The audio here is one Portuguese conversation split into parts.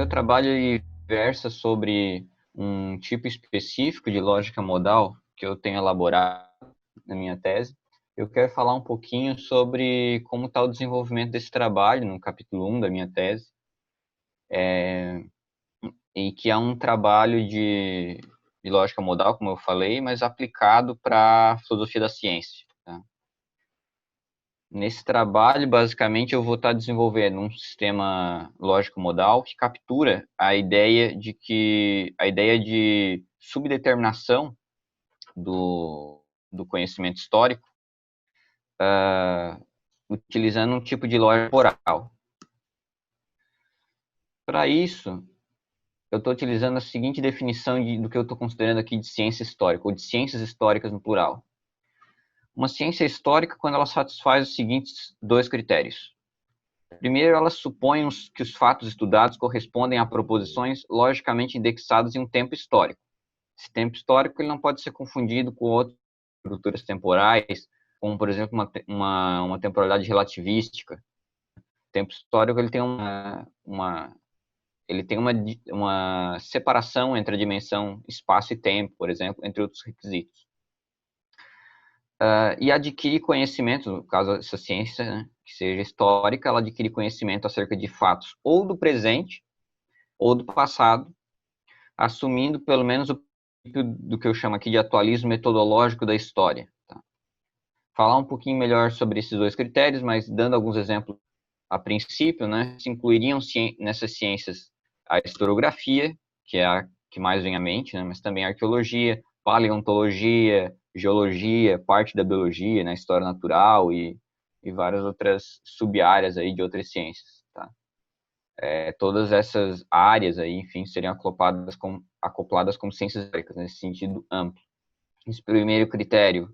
meu trabalho versa sobre um tipo específico de lógica modal que eu tenho elaborado na minha tese. Eu quero falar um pouquinho sobre como está o desenvolvimento desse trabalho no capítulo 1 da minha tese, e que é um trabalho de lógica modal, como eu falei, mas aplicado para a filosofia da ciência. Tá? Nesse trabalho, basicamente, eu vou estar desenvolvendo um sistema lógico modal que captura a ideia de subdeterminação do conhecimento histórico, utilizando um tipo de lógica temporal. Para isso, eu estou utilizando a seguinte definição do que eu estou considerando aqui de ciência histórica, ou de ciências históricas no plural. Uma ciência histórica quando ela satisfaz os seguintes dois critérios. Primeiro, ela supõe que os fatos estudados correspondem a proposições logicamente indexadas em um tempo histórico. Esse tempo histórico ele não pode ser confundido com outras estruturas temporais, como, por exemplo, uma temporalidade relativística. O tempo histórico ele tem uma separação entre a dimensão espaço e tempo, por exemplo, entre outros requisitos. E adquire conhecimento, no caso dessa ciência, né, que seja histórica, ela adquire conhecimento acerca de fatos ou do presente ou do passado, assumindo pelo menos o princípio do que eu chamo aqui de atualismo metodológico da história. Tá? Falar um pouquinho melhor sobre esses dois critérios, mas dando alguns exemplos a princípio, né, se incluiriam nessas ciências a historiografia, que é a que mais vem à mente, né, mas também a arqueologia, paleontologia, geologia, parte da biologia, né, história natural e várias outras sub-áreas aí de outras ciências, tá? Todas essas áreas aí, enfim, seriam acopladas como ciências históricas, nesse sentido amplo. Esse primeiro critério,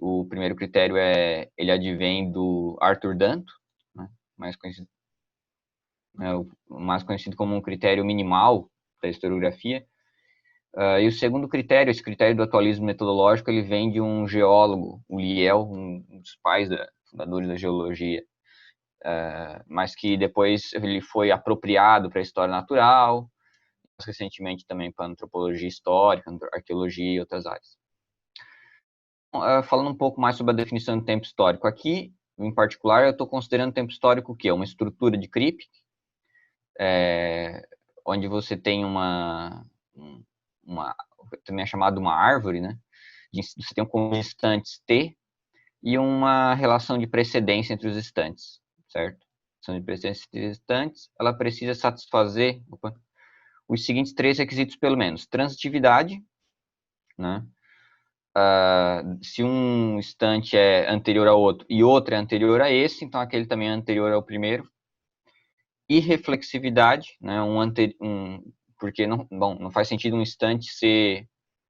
o primeiro critério ele advém do Arthur Danto, né, mais conhecido como um critério minimal da historiografia. E o segundo critério, esse critério do atualismo metodológico, ele vem de um geólogo, o Lyell, um dos pais fundadores da geologia, mas que depois ele foi apropriado para a história natural, recentemente também para a antropologia histórica, arqueologia e outras áreas. Falando um pouco mais sobre a definição do tempo histórico, aqui, em particular, eu estou considerando o tempo histórico o quê? Uma estrutura de Kripke, onde você tem também é chamado uma árvore, né? Você tem um instantes T e uma relação de precedência entre os instantes, certo? A relação de precedência entre os instantes, ela precisa satisfazer os seguintes três requisitos, pelo menos. Transitividade, né? Se um instante é anterior ao outro e outro é anterior a esse, então aquele também é anterior ao primeiro. Irreflexividade, né? Porque não faz sentido um instante ser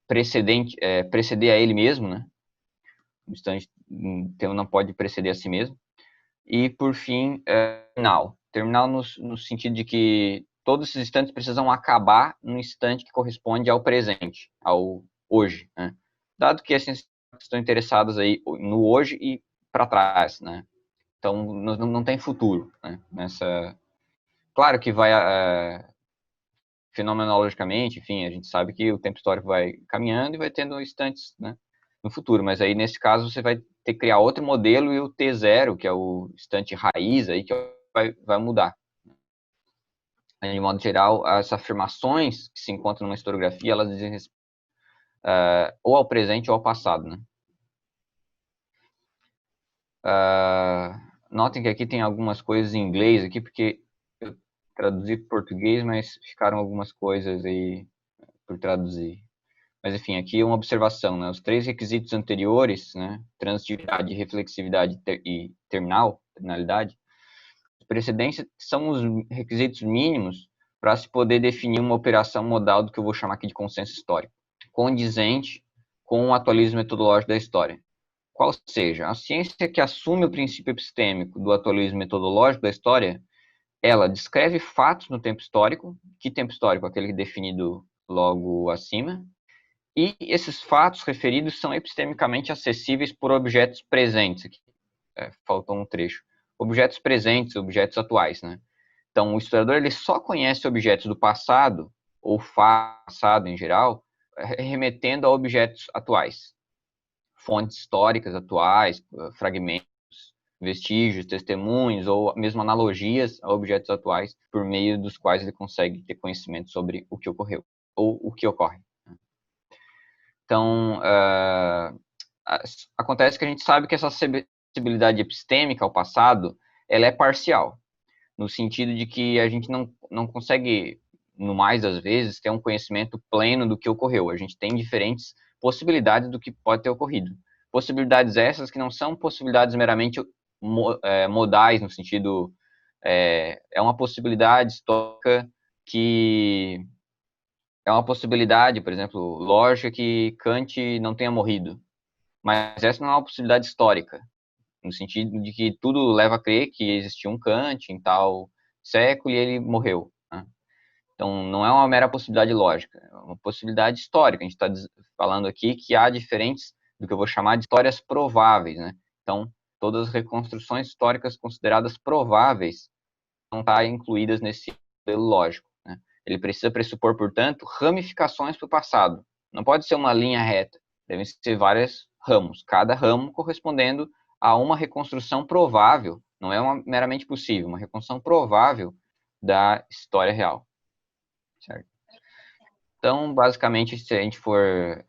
preceder a ele mesmo, né? Um instante então, não pode preceder a si mesmo. E, por fim, terminal. Terminal no sentido de que todos esses instantes precisam acabar no instante que corresponde ao presente, ao hoje, né? Dado que as ciências estão interessadas aí no hoje e para trás, né? Então, não tem futuro, né? Claro que vai, fenomenologicamente, enfim, a gente sabe que o tempo histórico vai caminhando e vai tendo instantes, né, no futuro, mas aí, nesse caso, você vai ter que criar outro modelo e o T0, que é o instante raiz, aí que vai mudar. De modo geral, as afirmações que se encontram numa historiografia, elas dizem ou ao presente ou ao passado, né? Notem que aqui tem algumas coisas em inglês aqui, porque eu traduzi para português, mas ficaram algumas coisas aí por traduzir. Mas, enfim, aqui uma observação, né? Os três requisitos anteriores, né? Transitividade, reflexividade e terminalidade, precedência são os requisitos mínimos para se poder definir uma operação modal do que eu vou chamar aqui de consenso histórico, condizente com o atualismo metodológico da história. Qual seja, a ciência que assume o princípio epistêmico do atualismo metodológico da história, ela descreve fatos no tempo histórico. Que tempo histórico? Aquele definido logo acima. E esses fatos referidos são epistemicamente acessíveis por objetos presentes. Aqui faltou um trecho. Objetos presentes, objetos atuais, né? Então, o historiador ele só conhece objetos do passado, ou passado em geral, remetendo a objetos atuais, fontes históricas atuais, fragmentos, vestígios, testemunhos, ou mesmo analogias a objetos atuais, por meio dos quais ele consegue ter conhecimento sobre o que ocorreu, ou o que ocorre. Então, acontece que a gente sabe que essa sensibilidade epistêmica ao passado, ela é parcial, no sentido de que a gente não consegue, no mais das vezes, ter um conhecimento pleno do que ocorreu. A gente tem diferentes possibilidades do que pode ter ocorrido. Possibilidades essas que não são possibilidades meramente modais, no sentido, é uma possibilidade histórica que é uma possibilidade, por exemplo, lógica que Kant não tenha morrido. Mas essa não é uma possibilidade histórica, no sentido de que tudo leva a crer que existiu um Kant em tal século e ele morreu. Né? Então, não é uma mera possibilidade lógica, é uma possibilidade histórica. A gente está falando aqui que há diferentes, do que eu vou chamar de histórias prováveis. Né? Então, todas as reconstruções históricas consideradas prováveis não estão incluídas nesse modelo lógico. Né? Ele precisa pressupor, portanto, ramificações para o passado. Não pode ser uma linha reta, devem ser vários ramos, cada ramo correspondendo a uma reconstrução provável, não é uma meramente possível, uma reconstrução provável da história real. Certo? Então, basicamente, se a gente for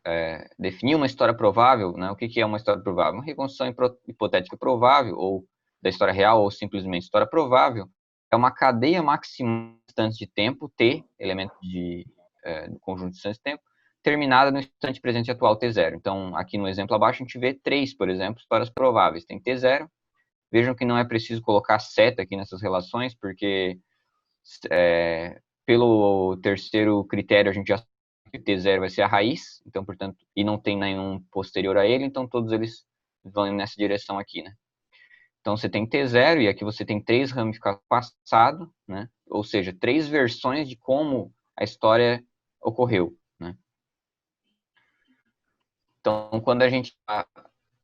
definir uma história provável, né, o que é uma história provável? Uma reconstrução hipotética provável, ou da história real, ou simplesmente história provável, é uma cadeia maximal de instantes de tempo, T, elemento do conjunto de instantes de tempo, terminada no instante presente atual, T0. Então, aqui no exemplo abaixo, a gente vê 3, por exemplo, histórias prováveis. Tem T0. Vejam que não é preciso colocar seta aqui nessas relações, porque pelo terceiro critério a gente já sabe que o T0 vai ser a raiz, então, portanto, e não tem nenhum posterior a ele, então todos eles vão nessa direção aqui, né? Então, você tem T0, e aqui você tem 3 ramificações passado, né? Ou seja, 3 versões de como a história ocorreu, né? Então, quando a gente está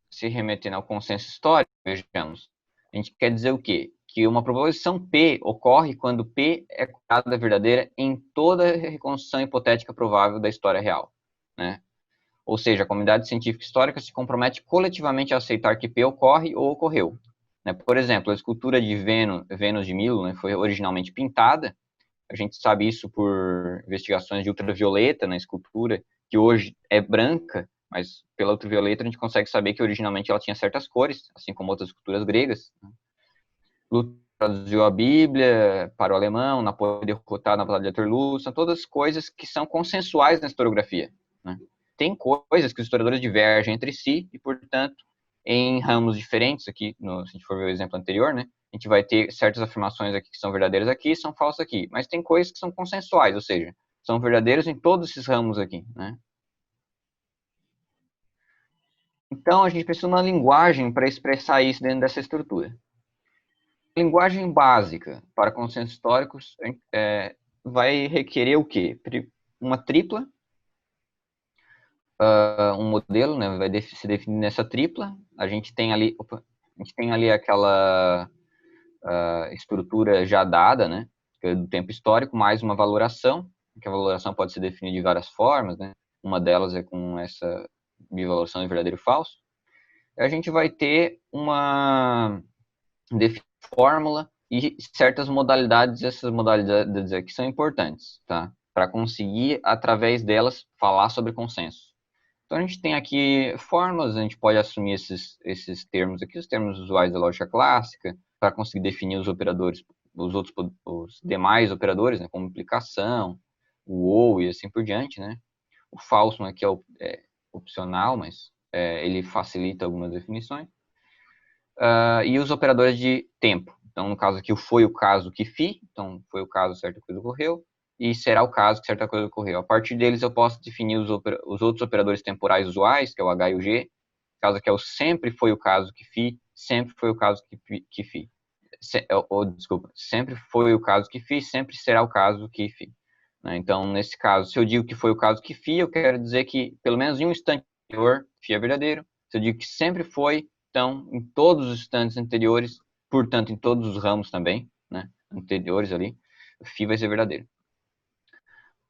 se remetendo ao consenso histórico, vejamos, a gente quer dizer o quê? Que uma proposição P ocorre quando P é considerada verdadeira em toda reconstrução hipotética provável da história real, né? Ou seja, a comunidade científica histórica se compromete coletivamente a aceitar que P ocorre ou ocorreu. Né? Por exemplo, a escultura de Vênus de Milo, né, foi originalmente pintada. A gente sabe isso por investigações de ultravioleta na escultura, que hoje é branca, mas pela ultravioleta a gente consegue saber que originalmente ela tinha certas cores, assim como outras esculturas gregas. Lutero traduziu a Bíblia para o alemão, Napoleão derrotado na Batalha de Waterloo, são todas coisas que são consensuais na historiografia. Né? Tem coisas que os historiadores divergem entre si e, portanto, em ramos diferentes, aqui, se a gente for ver o exemplo anterior, né, a gente vai ter certas afirmações aqui que são verdadeiras aqui e são falsas aqui, mas tem coisas que são consensuais, ou seja, são verdadeiras em todos esses ramos aqui, né? Então, a gente precisa de uma linguagem para expressar isso dentro dessa estrutura. Linguagem básica para consensos históricos vai requerer o quê? Uma tripla, um modelo, né, vai se definir nessa tripla. A gente tem ali aquela estrutura já dada, né, que é do tempo histórico, mais uma valoração, que a valoração pode ser definida de várias formas, né? Uma delas é com essa bivaloração de verdadeiro e falso. A gente vai ter uma fórmula e certas modalidades, essas modalidades aqui são importantes, tá? Para conseguir, através delas, falar sobre consenso. Então, a gente tem aqui fórmulas, a gente pode assumir esses termos aqui, os termos usuais da lógica clássica, para conseguir definir os operadores, os demais operadores, né, como implicação, o ou e assim por diante, né? O falso aqui é opcional, mas ele facilita algumas definições. E os operadores de tempo. Então, no caso aqui, o foi o caso que fi, então foi o caso certa coisa ocorreu, e será o caso que certa coisa ocorreu. A partir deles eu posso definir os outros operadores temporais usuais, que é o H e o G. No caso aqui é o sempre foi o caso que fi, sempre foi o caso que fi. Desculpa, sempre foi o caso que fi, sempre será o caso que fi. Né? Então, nesse caso, se eu digo que foi o caso que fi, eu quero dizer que, pelo menos em um instante anterior, fi é verdadeiro. Se eu digo que sempre foi, então, em todos os instantes anteriores, portanto, em todos os ramos também, né? anteriores ali, φ vai ser verdadeiro.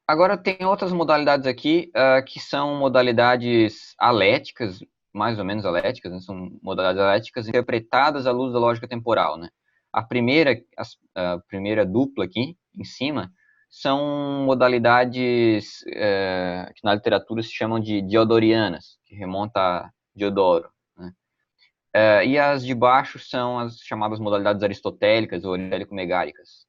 Agora tem outras modalidades aqui, que são modalidades aléticas, mais ou menos aléticas, né? São modalidades aléticas interpretadas à luz da lógica temporal, né? A primeira dupla aqui, em cima, são modalidades que na literatura se chamam de diodorianas, que remonta a Diodoro, né? E as de baixo são as chamadas modalidades aristotélicas ou aristotélico-megáricas.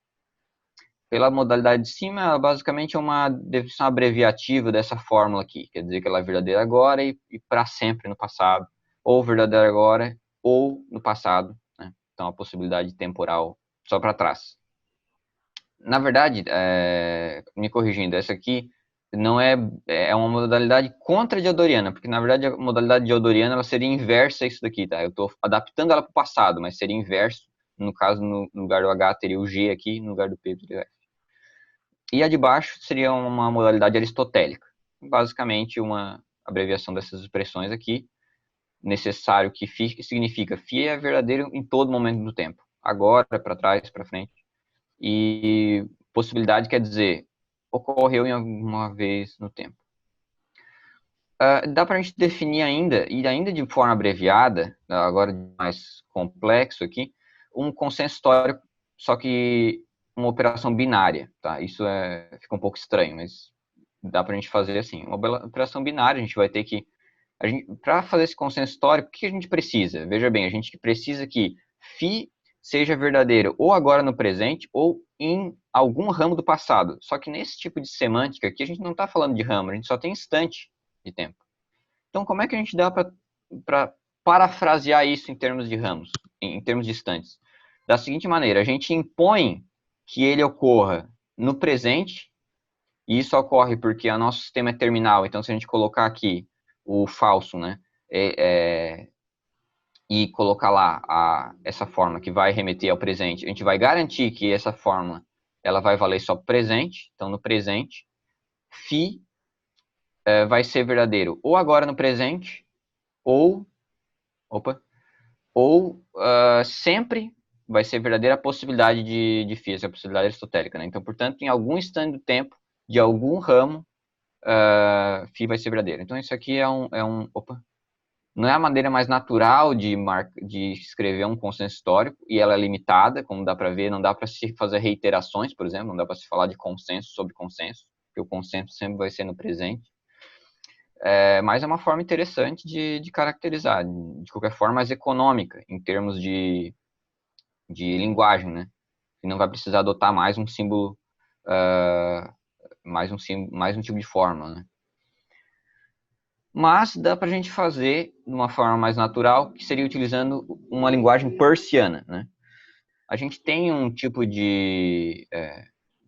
Pela modalidade de cima, ela basicamente é uma definição abreviativa dessa fórmula aqui. Quer dizer que ela é verdadeira agora e para sempre no passado. Ou verdadeira agora ou no passado, né? Então, a possibilidade temporal só para trás. Na verdade, me corrigindo, essa aqui não é uma modalidade contra-diodoriana, porque na verdade a modalidade diodoriana ela seria inversa a isso daqui, tá? Eu estou adaptando ela para o passado, mas seria inverso. No caso, no lugar do H teria o G aqui, no lugar do P teria o F. E a de baixo seria uma modalidade aristotélica. Basicamente, uma abreviação dessas expressões aqui. Necessário que φ significa φ é verdadeiro em todo momento do tempo. Agora, para trás, para frente. E possibilidade quer dizer ocorreu em alguma vez no tempo. Dá para a gente definir ainda, e ainda de forma abreviada, agora mais complexo aqui, um consenso histórico, só que uma operação binária, tá? Isso fica um pouco estranho, mas dá para a gente fazer assim. Uma operação binária, a gente vai ter que... Para fazer esse consenso histórico, o que a gente precisa? Veja bem, a gente precisa que φ seja verdadeiro ou agora no presente ou em algum ramo do passado. Só que nesse tipo de semântica aqui, a gente não está falando de ramo, a gente só tem instante de tempo. Então, como é que a gente dá para parafrasear isso em termos de ramos, em termos de instantes? Da seguinte maneira, a gente impõe que ele ocorra no presente, e isso ocorre porque o nosso sistema é terminal. Então, se a gente colocar aqui o falso, né, e colocar lá essa fórmula que vai remeter ao presente, a gente vai garantir que essa fórmula ela vai valer só para o presente. Então, no presente, φ vai ser verdadeiro ou agora no presente, ou sempre vai ser verdadeira a possibilidade de φ, a possibilidade aristotélica, né? Então, portanto, em algum instante do tempo, de algum ramo, φ vai ser verdadeiro. Então, isso aqui não é a maneira mais natural de escrever um consenso histórico, e ela é limitada, como dá para ver, não dá para se fazer reiterações, por exemplo, não dá para se falar de consenso sobre consenso, porque o consenso sempre vai ser no presente. Mas é uma forma interessante de caracterizar, de qualquer forma, mais econômica, em termos de linguagem, né? E não vai precisar adotar mais um símbolo, mais um tipo de forma, né? Mas dá para a gente fazer de uma forma mais natural, que seria utilizando uma linguagem persiana, né? A gente tem um tipo de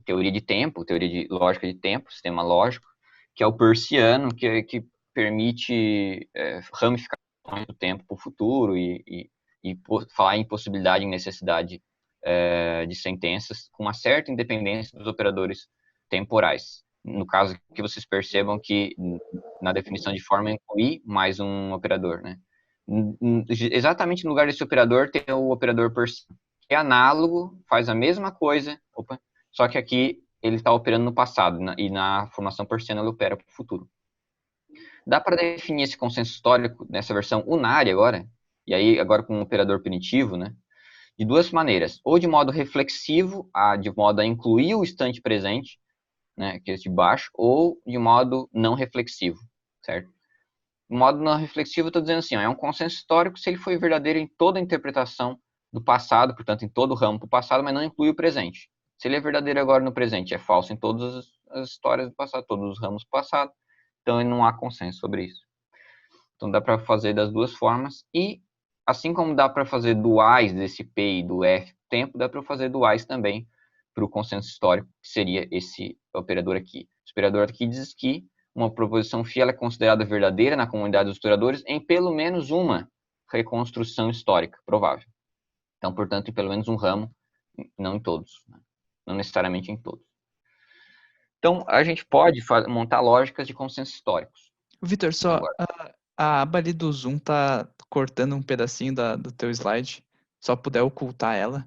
teoria de tempo, teoria de lógica de tempo, sistema lógico, que é o persiano, que permite ramificações do tempo para o futuro e falar em possibilidade e necessidade de sentenças com uma certa independência dos operadores temporais. No caso, que vocês percebam que na definição de forma inclui mais um operador, né? Exatamente no lugar desse operador tem o operador persiano, que é análogo, faz a mesma coisa, só que aqui ele está operando no passado, e na formação persiana ele opera para o futuro. Dá para definir esse consenso histórico nessa versão unária agora, e aí agora com um operador primitivo, né? De duas maneiras, ou de modo reflexivo, de modo a incluir o instante presente, né, que é esse de baixo, ou de modo não reflexivo, certo? De modo não reflexivo, eu estou dizendo assim, é um consenso histórico se ele foi verdadeiro em toda a interpretação do passado, portanto, em todo o ramo do passado, mas não inclui o presente. Se ele é verdadeiro agora no presente, é falso em todas as histórias do passado, todos os ramos do passado, então não há consenso sobre isso. Então dá para fazer das duas formas, e assim como dá para fazer duais desse P e do F tempo, dá para fazer duais também para o consenso histórico, que seria esse operador aqui. O operador aqui diz que uma proposição φ é considerada verdadeira na comunidade dos historiadores em pelo menos uma reconstrução histórica provável. Então, portanto, em pelo menos um ramo, não em todos, né? Não necessariamente em todos. Então, a gente pode montar lógicas de consensos históricos. Vitor, só a aba ali do Zoom tá cortando um pedacinho do teu slide. Só puder ocultar ela.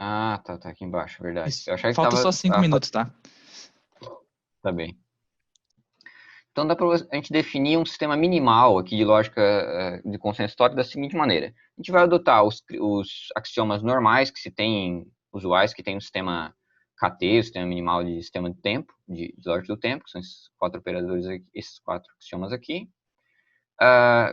Ah, tá aqui embaixo, verdade. Isso. Eu achava que Falta só tava... 5 minutos, tá? Tá bem. Então dá para a gente definir um sistema minimal aqui de lógica de consenso histórico da seguinte maneira. A gente vai adotar os axiomas normais que se tem, usuais que tem no sistema KT, o sistema minimal de sistema de tempo, de lógica do tempo, que são esses 4 operadores aqui, esses 4 axiomas aqui.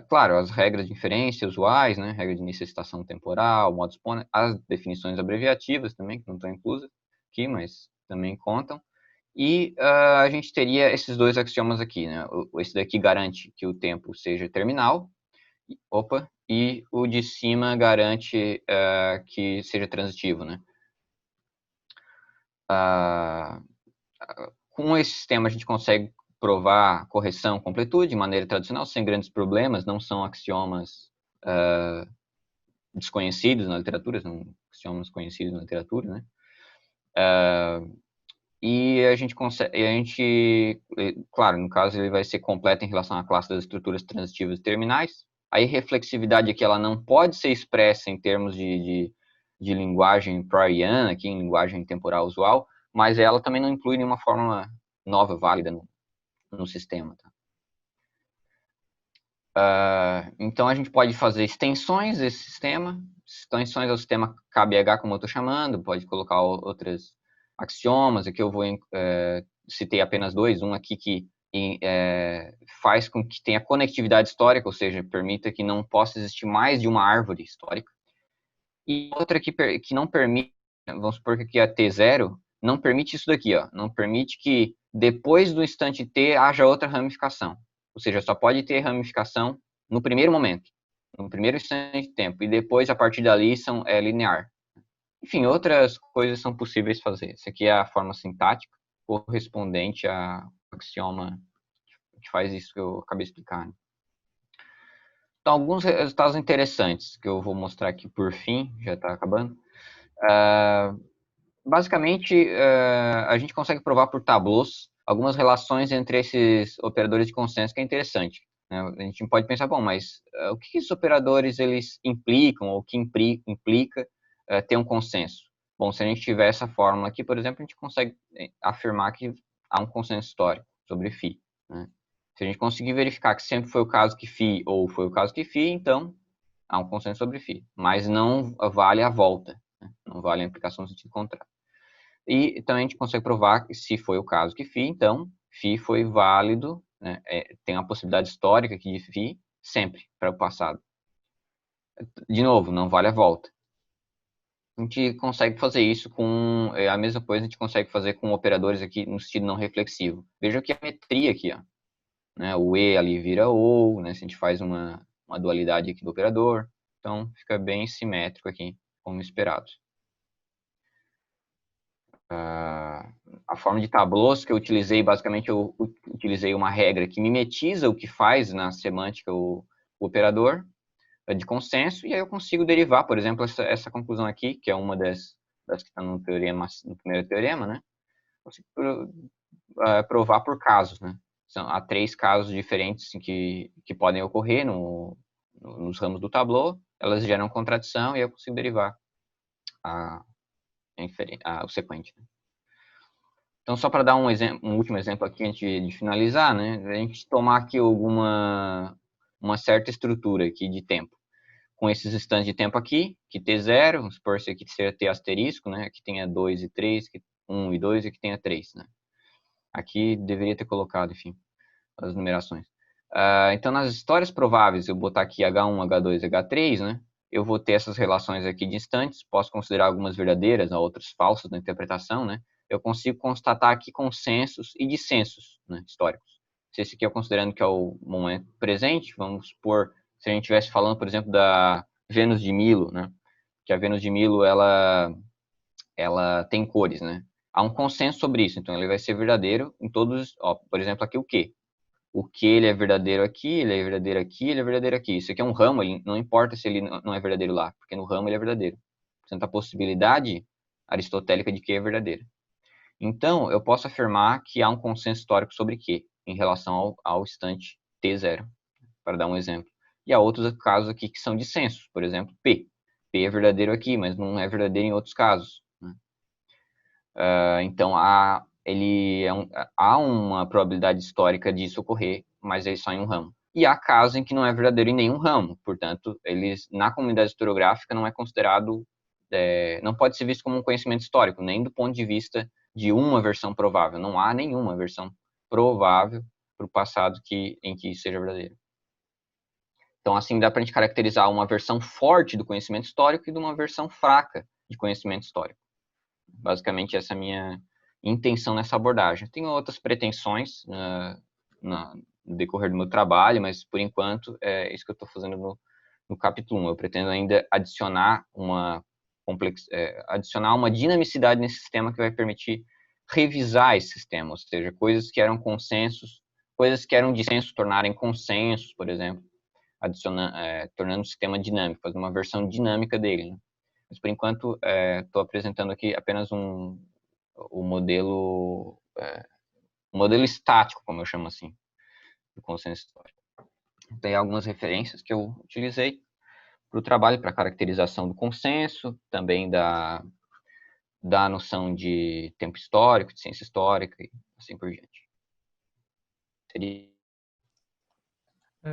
Claro, as regras de inferência usuais, né? Regra de necessitação temporal, modus ponens, as definições abreviativas também, que não estão inclusas aqui, mas também contam. E a gente teria esses dois axiomas aqui, né? Esse daqui garante que o tempo seja terminal, e o de cima garante que seja transitivo, né? Com esse sistema a gente consegue provar correção, completude de maneira tradicional, sem grandes problemas, não são axiomas desconhecidos na literatura, são axiomas conhecidos na literatura, né? E a gente consegue, claro, no caso ele vai ser completo em relação à classe das estruturas transitivas terminais. Aí reflexividade aqui ela não pode ser expressa em termos de linguagem prioriana, aqui em linguagem temporal usual, mas ela também não inclui nenhuma fórmula nova válida no sistema. Tá? Então a gente pode fazer extensões desse sistema, extensões ao sistema KBH, como eu estou chamando, pode colocar outras axiomas, aqui eu vou citei apenas dois, um aqui que faz com que tenha conectividade histórica, ou seja, permita que não possa existir mais de uma árvore histórica, e outra que não permite, vamos supor que aqui é T0, não permite isso daqui, ó, não permite que depois do instante T haja outra ramificação, ou seja, só pode ter ramificação no primeiro momento, no primeiro instante de tempo, e depois, a partir dali, é linear. Enfim, outras coisas são possíveis fazer. Essa aqui é a forma sintática correspondente ao axioma que faz isso que eu acabei de explicar. Né? Então, alguns resultados interessantes que eu vou mostrar aqui por fim, já está acabando. Basicamente, a gente consegue provar por tableaus algumas relações entre esses operadores de consenso que é interessante. Né? A gente pode pensar, bom, mas o que esses operadores eles implicam, ou o que implica ter um consenso? Bom, se a gente tiver essa fórmula aqui, por exemplo, a gente consegue afirmar que há um consenso histórico sobre φ. Né? Se a gente conseguir verificar que sempre foi o caso que φ ou foi o caso que φ, então há um consenso sobre φ. Mas não vale a volta, né? Não vale a implicação no sentido contrário. E também a gente consegue provar que se foi o caso que φ, então φ foi válido, né? Tem uma possibilidade histórica aqui de φ sempre para o passado. De novo, não vale a volta. A gente consegue fazer isso com a mesma coisa, a gente consegue fazer com operadores aqui no sentido não reflexivo. Veja que a metria aqui, ó, né? O E ali vira OU, né? Se a gente faz uma dualidade aqui do operador, então fica bem simétrico aqui, como esperado. A forma de tableaus que eu utilizei, basicamente eu utilizei uma regra que mimetiza o que faz na semântica o operador de consenso, e aí eu consigo derivar, por exemplo, essa conclusão aqui, que é uma das que está no primeiro teorema, né? Consigo provar por casos, né? Há 3 casos diferentes que podem ocorrer nos ramos do tableau, elas geram contradição e eu consigo derivar o sequente. Né? Então, só para dar um último exemplo aqui antes de finalizar, né? A gente tomar aqui uma certa estrutura aqui de tempo. Com esses instantes de tempo aqui, que T0, vamos supor que aqui seja T asterisco, né? Aqui tenha 2 e 3, 1 e 2 e aqui tenha 3, né? Aqui deveria ter colocado, enfim, as numerações. Então, nas histórias prováveis, eu botar aqui H1, H2, H3, né? Eu vou ter essas relações aqui de instantes, posso considerar algumas verdadeiras, outras falsas na interpretação, né? Eu consigo constatar aqui consensos e dissensos, né, históricos. Se esse aqui eu considerando que é o momento presente, vamos supor, se a gente estivesse falando, por exemplo, da Vênus de Milo, né? Que a Vênus de Milo, ela tem cores, né? Há um consenso sobre isso, então ele vai ser verdadeiro em todos, por exemplo, aqui o Q. O Q ele é verdadeiro aqui, ele é verdadeiro aqui, ele é verdadeiro aqui. Isso aqui é um ramo, ele não importa se ele não é verdadeiro lá, porque no ramo ele é verdadeiro. Portanto, a possibilidade aristotélica de Q é verdadeira. Então, eu posso afirmar que há um consenso histórico sobre Q em relação ao instante T0, para dar um exemplo. E há outros casos aqui que são dissensos, por exemplo, P. P é verdadeiro aqui, mas não é verdadeiro em outros casos. Então, há uma probabilidade histórica disso ocorrer, mas é só em um ramo. E há casos em que não é verdadeiro em nenhum ramo, portanto, na comunidade historiográfica não é considerado, não pode ser visto como um conhecimento histórico, nem do ponto de vista de uma versão provável. Não há nenhuma versão provável para o passado em que isso seja verdadeiro. Então, assim, dá para a gente caracterizar uma versão forte do conhecimento histórico e de uma versão fraca de conhecimento histórico. Basicamente, essa é a minha intenção nessa abordagem. Tenho outras pretensões no decorrer do meu trabalho, mas, por enquanto, é isso que eu estou fazendo no capítulo 1. Eu pretendo ainda adicionar adicionar uma dinamicidade nesse sistema que vai permitir revisar esse sistema, ou seja, coisas que eram consensos, coisas que eram dissensos tornarem consensos, por exemplo, tornando o sistema dinâmico, fazendo uma versão dinâmica dele, né? Mas, por enquanto, estou apresentando aqui apenas o modelo estático, como eu chamo assim, do consenso histórico. Tem algumas referências que eu utilizei para o trabalho, para caracterização do consenso, também da noção de tempo histórico, de ciência histórica e assim por diante. Seria...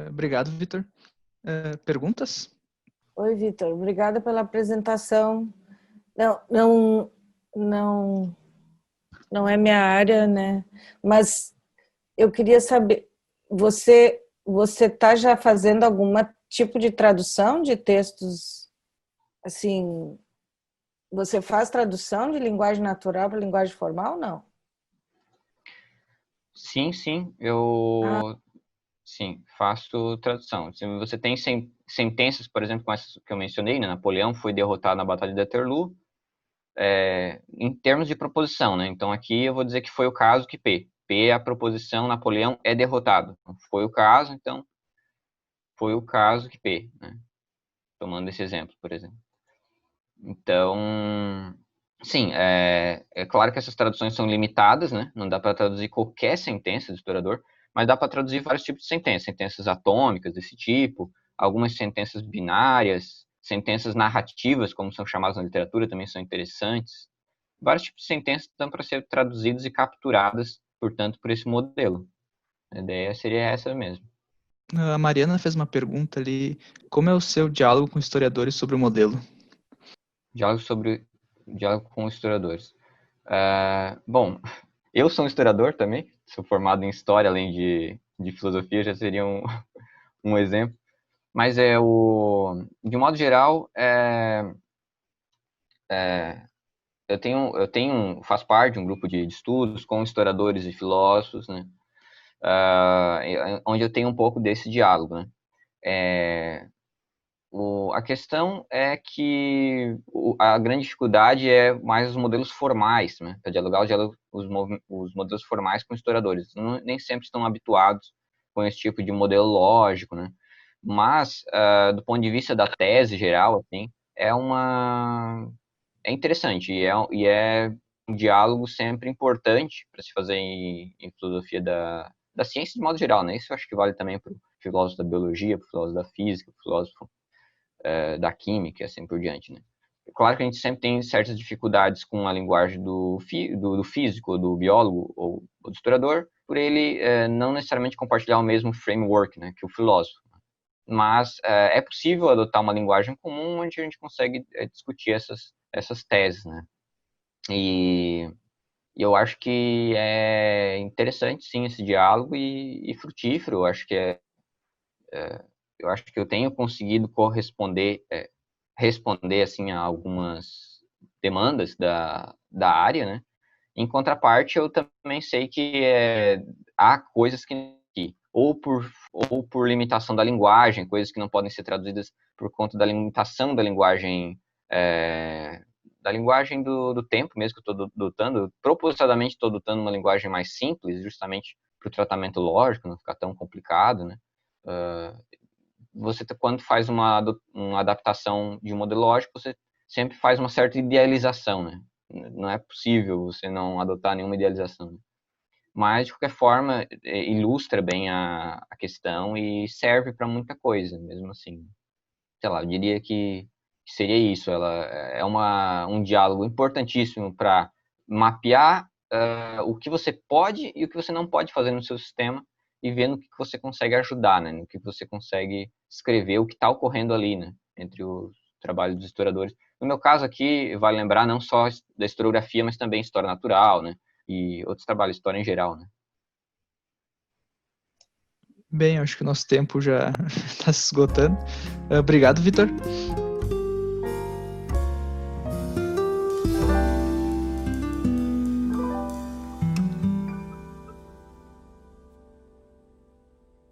Obrigado, Vitor. Perguntas? Oi, Vitor. Obrigada pela apresentação. Não é minha área, né? Mas eu queria saber, você está já fazendo algum tipo de tradução de textos, assim, você faz tradução de linguagem natural para linguagem formal, não? Sim, sim, faço tradução. Se você tem sentenças, por exemplo, como essas que eu mencionei, né? Napoleão foi derrotado na Batalha de Waterloo, em termos de proposição, né? Então aqui eu vou dizer que foi o caso que P. P é a proposição, Napoleão é derrotado. Então, foi o caso, então foi o caso que P, né? Tomando esse exemplo, por exemplo. Então, sim, é claro que essas traduções são limitadas, né? Não dá para traduzir qualquer sentença do historiador, mas dá para traduzir vários tipos de sentenças, sentenças atômicas desse tipo, algumas sentenças binárias, sentenças narrativas, como são chamadas na literatura, também são interessantes. Vários tipos de sentenças estão para ser traduzidas e capturadas, portanto, por esse modelo. A ideia seria essa mesmo. A Mariana fez uma pergunta ali. Como é o seu diálogo com historiadores sobre o modelo? Diálogo com historiadores. Bom, eu sou um historiador também, sou formado em História, além de Filosofia, já seria um exemplo. Mas de um modo geral, faço parte de um grupo de estudos com historiadores e filósofos, né? Onde eu tenho um pouco desse diálogo, né? A questão é que a grande dificuldade é mais os modelos formais, né? Para dialogar os modelos formais com historiadores. Nem sempre estão habituados com esse tipo de modelo lógico, né? Mas, do ponto de vista da tese geral, assim, é interessante e é um diálogo sempre importante para se fazer em filosofia da ciência de modo geral, né? Isso eu acho que vale também para o filósofo da biologia, para o filósofo da física, para o filósofo da química e assim por diante, né? Claro que a gente sempre tem certas dificuldades com a linguagem do físico, do biólogo ou do historiador, por ele não necessariamente compartilhar o mesmo framework, né, que o filósofo. Mas é possível adotar uma linguagem comum onde a gente consegue discutir essas teses, né? E eu acho que é interessante, sim, esse diálogo e frutífero. Eu acho que eu tenho conseguido responder assim a algumas demandas da área, né? Em contraparte, eu também sei que há coisas que ou por limitação da linguagem, coisas que não podem ser traduzidas por conta da limitação da linguagem do tempo mesmo que eu estou adotando. Propositadamente estou adotando uma linguagem mais simples, justamente para o tratamento lógico, não ficar tão complicado, né? Quando faz uma adaptação de um modelo lógico, você sempre faz uma certa idealização, né? Não é possível você não adotar nenhuma idealização, né? Mas, de qualquer forma, ilustra bem a questão e serve para muita coisa, mesmo assim. Sei lá, eu diria que seria isso. Ela é um diálogo importantíssimo para mapear o que você pode e o que você não pode fazer no seu sistema e ver no que você consegue ajudar, né? No que você consegue escrever, o que está ocorrendo ali, né? Entre os trabalhos dos historiadores. No meu caso aqui, vale lembrar não só da historiografia, mas também história natural, né? E outros trabalhos, história em geral, né? Bem, acho que o nosso tempo já está se esgotando. Obrigado, Vitor.